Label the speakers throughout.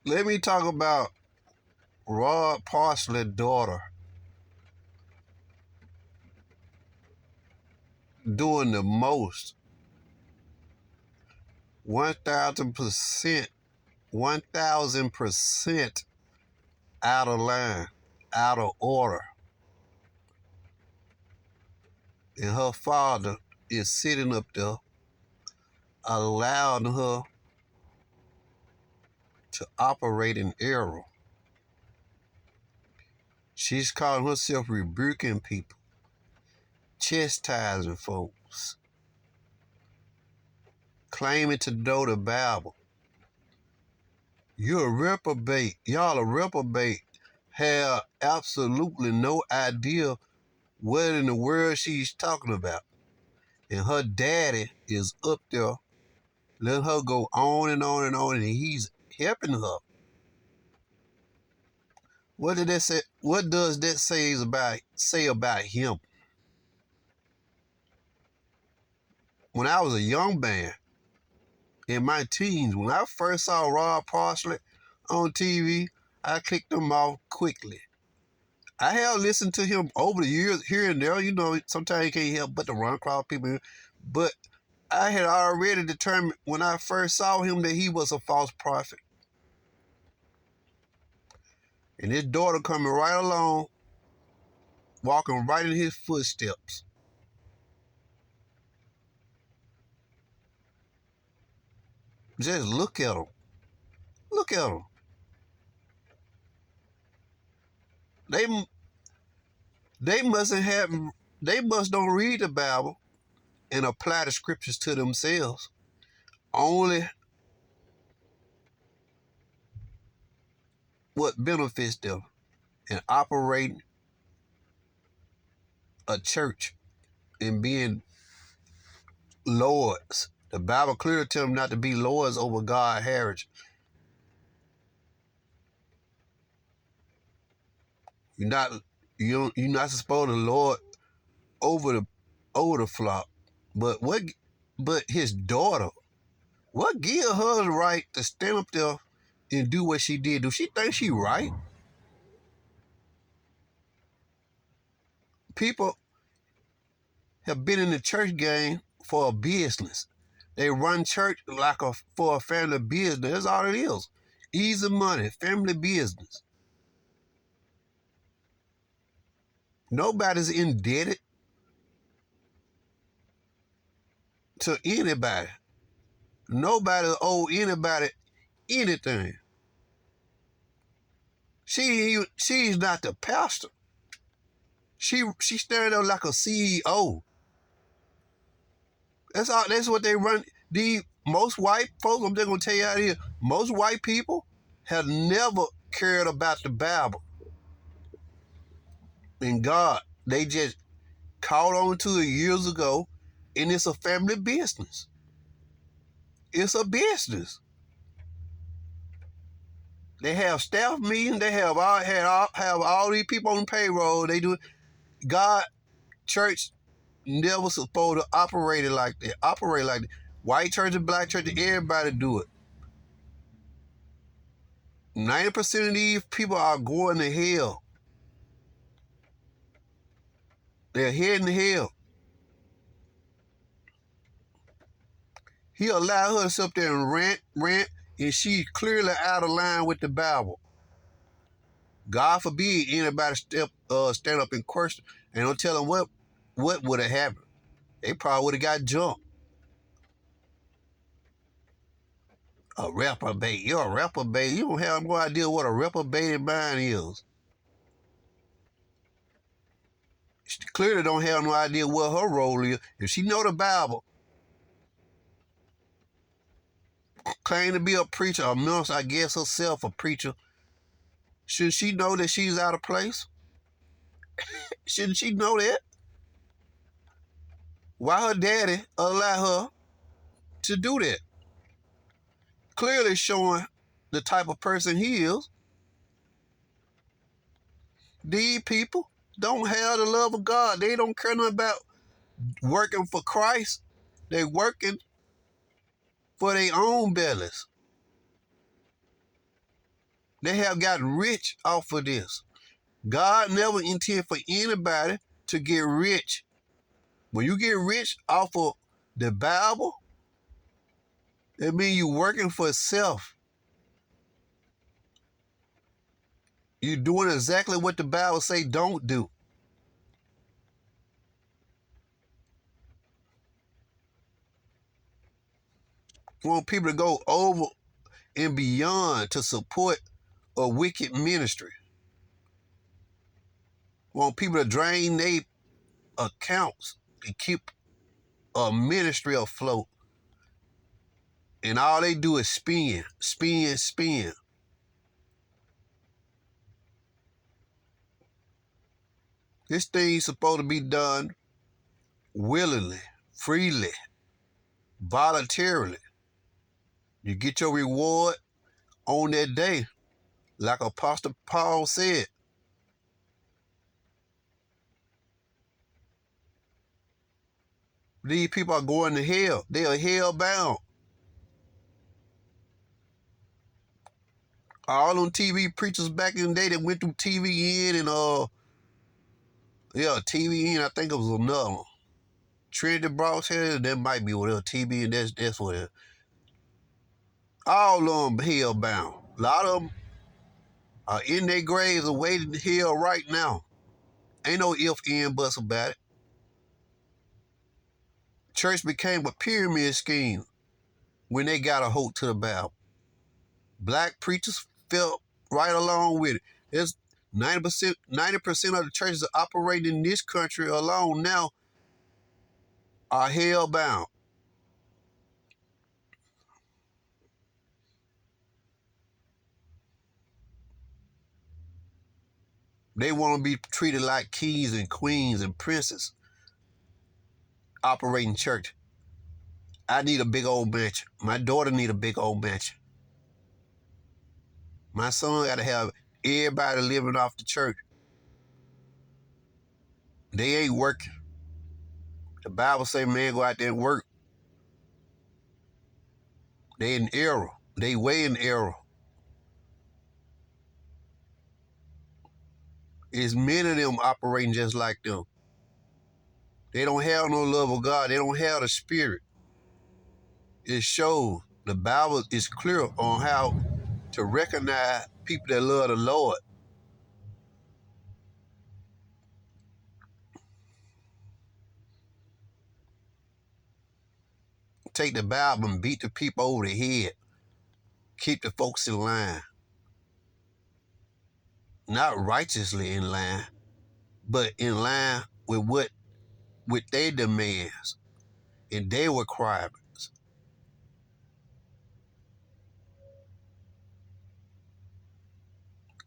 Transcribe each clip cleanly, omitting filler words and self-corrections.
Speaker 1: Let me talk about Rod Parsley's daughter doing the most. 1,000%, 1,000% out of line, out of order. And her father is sitting up there allowing her to operate in error. She's calling herself rebuking people, chastising folks, claiming to know the Bible. You're a reprobate. Y'all a reprobate. Have absolutely no idea what in the world she's talking about. And her daddy is up there letting her go on and on and on, and he's helping her. What did that say? What does that say about him? When I was a young man, in my teens, when I first saw Rod Parsley on TV, I clicked him off quickly. I have listened to him over the years here and there. You know, sometimes you can't help but to run across people. But I had already determined when I first saw him that he was a false prophet. And his daughter coming right along, walking right in his footsteps. Just look at him. Look at him. They mustn't have. They must don't read the Bible and apply the scriptures to themselves. Only what benefits them and operating a church and being lords. The Bible clearly tells them not to be lords over God's heritage. You're not supposed to lord over the flock. But his daughter, what give her the right to stand up there and do what she did? Do she think she right? People have been in the church game for a business. They run church like for a family business. That's all it is. Easy money, family business. Nobody's indebted to anybody. Nobody owe anybody anything. She's not the pastor. She standing there like a CEO. That's what they run. Most white folks, I'm just gonna tell you out here, most white people have never cared about the Bible and God. They just caught on to it years ago, and it's a family business. It's a business. They have staff meetings. They have all these people on the payroll. They do. God, church never supposed to operate like that. Operate like that. White church and black church, everybody do it. 90% of these people are going to hell. They're heading to hell. He allowed her to sit there and rant, and she's clearly out of line with the Bible. God forbid anybody stand up and question and don't tell them what would have happened. They probably would have got jumped. A reprobate. You're a reprobate. You don't have no idea what a reprobated mind is. She clearly don't have no idea what her role is. If she know the Bible, claim to be a preacher, a minister, I guess herself a preacher, should she know that she's out of place? Shouldn't she know that? Why her daddy allow her to do that? Clearly showing the type of person he is. These people don't have the love of God. They don't care nothing about working for Christ. They working for their own bellies. They have gotten rich off of this. God never intended for anybody to get rich. When you get rich off of the Bible, it means you're working for self. You're doing exactly what the Bible say don't do. You want people to go over and beyond to support a wicked ministry. You want people to drain their accounts and keep a ministry afloat. And all they do is spin, spin, spin. This thing's supposed to be done willingly, freely, voluntarily. You get your reward on that day. Like Apostle Paul said, these people are going to hell. They are hell bound. All them TV preachers back in the day that went through TVN and TVN, I think it was another one. Trinity Broadcast, that might be what it was. TVN, that's what it is. All of them hell bound. A lot of them are in their graves awaiting hell right now. Ain't no if, and, buts about it. Church became a pyramid scheme when they got a hold to the Bible. Black preachers fell right along with it. There's 90% of the churches operating in this country alone now are hell bound. They want to be treated like kings and queens and princes operating church. I need a big old mansion. My daughter need a big old mansion. My son got to have everybody living off the church. They ain't working. The Bible say, man, go out there and work. They in error. They way in error. There's many of them operating just like them. They don't have no love of God. They don't have the spirit. It shows. The Bible is clear on how to recognize people that love the Lord. Take the Bible and beat the people over the head. Keep the folks in line. Not righteously in line, but in line with their demands and their requirements.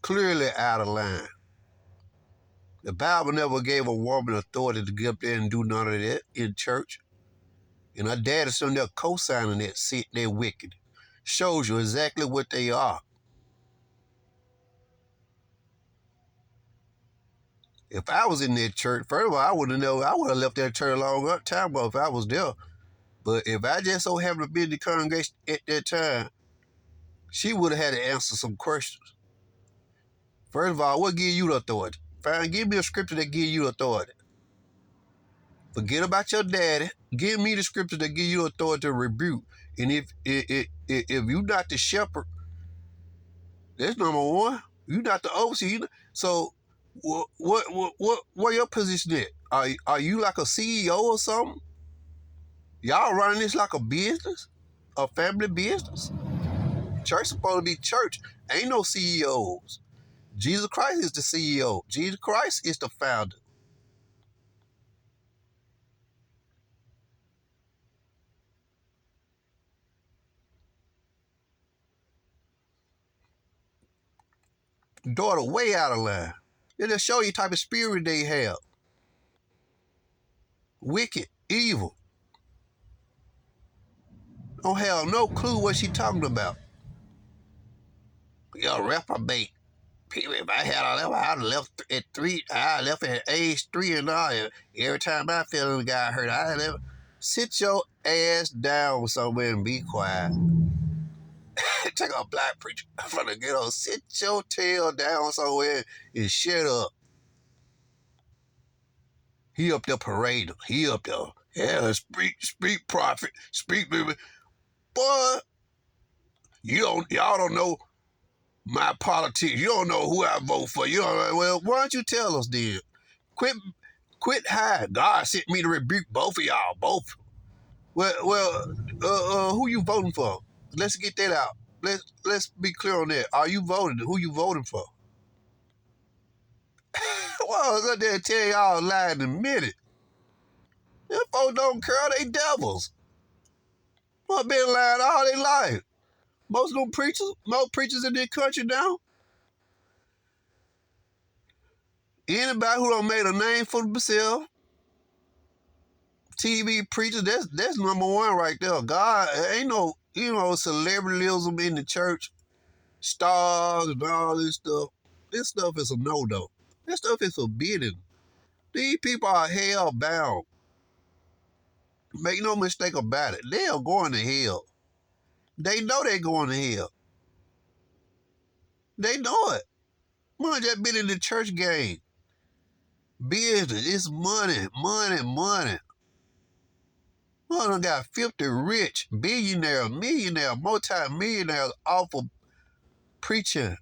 Speaker 1: Clearly out of line. The Bible never gave a woman authority to get up there and do none of that in church. And her dad is on there co-signing that shit, they're wicked. Shows you exactly what they are. If I was in that church, first of all, I would have left that church a long time ago if I was there. But if I just so happened to be in the congregation at that time, she would have had to answer some questions. First of all, what gives you the authority? Fine, give me a scripture that gives you authority. Forget about your daddy. Give me the scripture that gives you authority to rebuke. And if you're not the shepherd, that's number one. You're not the overseer. So what your position is? Are you like a CEO or something? Y'all running this like a business? A family business? Church supposed to be church. Ain't no CEOs. Jesus Christ is the CEO. Jesus Christ is the founder. Daughter way out of line. It'll show you type of spirit they have. Wicked, evil. Don't have no clue what she talking about. You're a reprobate. People, if I had left, I'd have left at 3. I left at age 3 and all. Every time my feelings got hurt, I left. Sit your ass down somewhere and be quiet. take a black preacher from the ghetto. Sit your tail down somewhere and shut up. He up there parading. He up there. Yeah, speak, prophet, speak, baby. Boy, y'all don't know my politics. You don't know who I vote for. You don't know, well, why don't you tell us then? Quit hiding. God sent me to rebuke both of y'all, both. Who you voting for? Let's get that out. Let's be clear on that. Are you voting? Who you voting for? Well, I was up there tell y'all a lie in a minute. Them folks don't care. They devils. I've been lying all their life. Most preachers in this country now, anybody who don't made a name for themselves, TV preachers, that's number one right there. God, ain't no, celebrityism in the church, stars and all this stuff. This stuff is a no-no. This stuff is forbidden. These people are hell bound. Make no mistake about it. They are going to hell. They know they're going to hell. They know it. Man, just been in the church game. Business, it's money. Man, I got 50 rich, billionaire, millionaire, multi-millionaires off of preaching.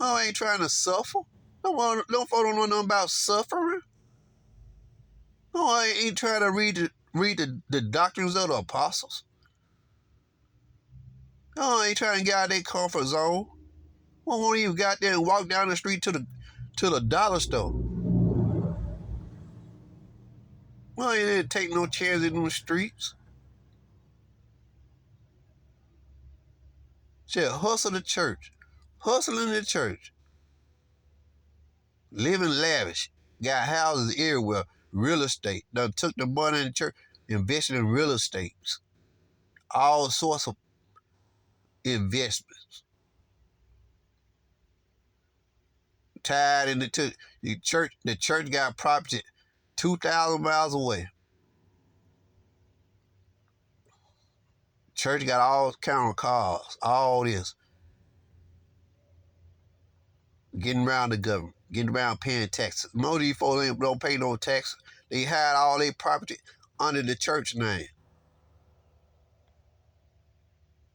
Speaker 1: I ain't trying to suffer. Don't folk don't know nothing about suffering. No, I ain't trying to read the doctrines of the apostles. No, I ain't trying to get out of their comfort zone. I won't even got there and walk down the street to the dollar store. I ain't didn't take no chance in those streets. Just hustle the church. Hustling the church. Living lavish. Got houses everywhere. Real estate. Done took the money in the church, invested in real estates. All sorts of investments. Tied into the church. The church got property 2,000 miles away. Church got all kind of cars. All this. Getting around the government. Getting around paying taxes. Most of these folks don't pay no taxes. They had all their property under the church name.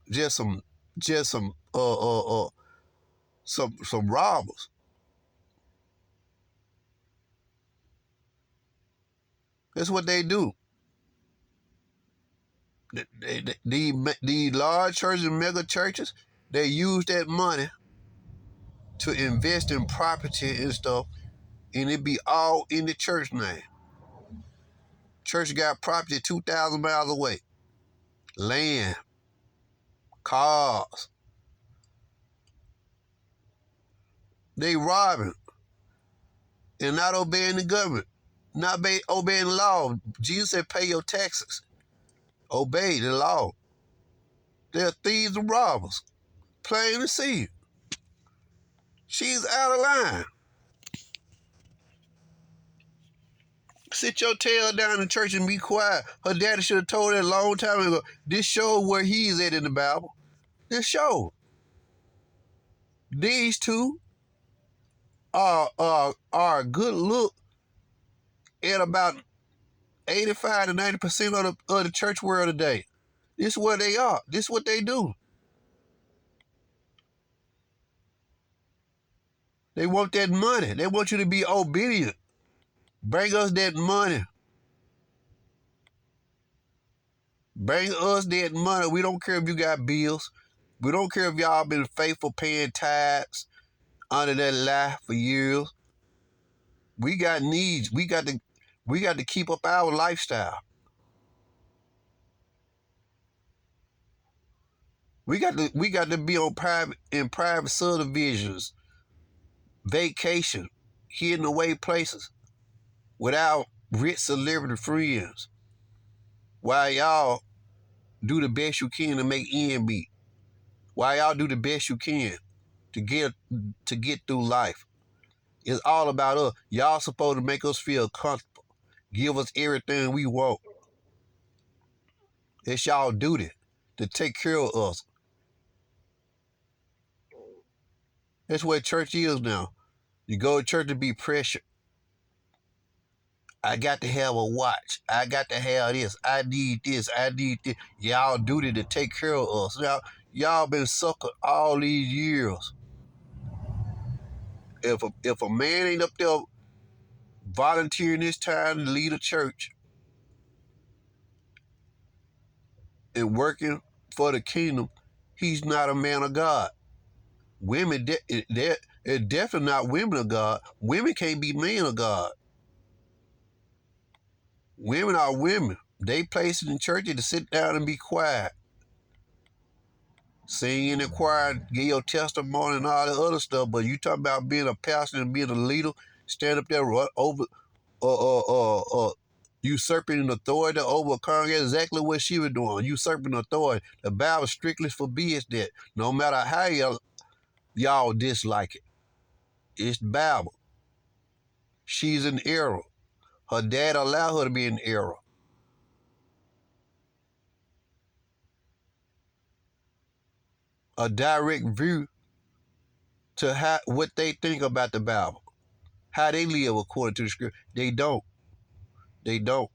Speaker 1: Just some robbers. That's what they do. These large churches and mega churches, they use that money to invest in property and stuff, and it be all in the church name. Church got property 2,000 miles away. Land, cars. They robbing and not obeying the government, not obeying the law. Jesus said, pay your taxes. Obey the law. They're thieves and robbers. Plain to see. She's out of line. Sit your tail down in church and be quiet. Her daddy should have told her a long time ago. This shows where he's at in the Bible. This show. These two are a good look at about 85 to 90% of the church world today. This is where they are. This is what they do. They want that money. They want you to be obedient. Bring us that money. Bring us that money. We don't care if you got bills. We don't care if y'all been faithful paying tithes under that lie for years. We got needs. We got to keep up our lifestyle. We got to be on private subdivisions, vacation, hidden away places with our rich celebrity friends. While y'all do the best you can to make ends meet. While y'all do the best you can to get through life. It's all about us. Y'all supposed to make us feel comfortable. Give us everything we want. It's y'all duty to take care of us. That's what church is now. You go to church to be pressured. I got to have a watch. I got to have this. I need this. I need this. Y'all duty to take care of us. Now, y'all been suckered all these years. If a man ain't up there volunteering his time to lead a church and working for the kingdom, he's not a man of God. Women, they're definitely not women of God. Women can't be men of God. Women are women. They placed in the church to sit down and be quiet. Sing in the choir, give your testimony and all the other stuff, but you talking about being a pastor and being a leader, stand up there over usurping authority over a congregation, exactly what she was doing, usurping authority. The Bible strictly forbids that, no matter how y'all dislike it. It's the Bible. She's in error. Her dad allowed her to be in error. A direct view to what they think about the Bible, how they live according to the scripture. They don't. They don't.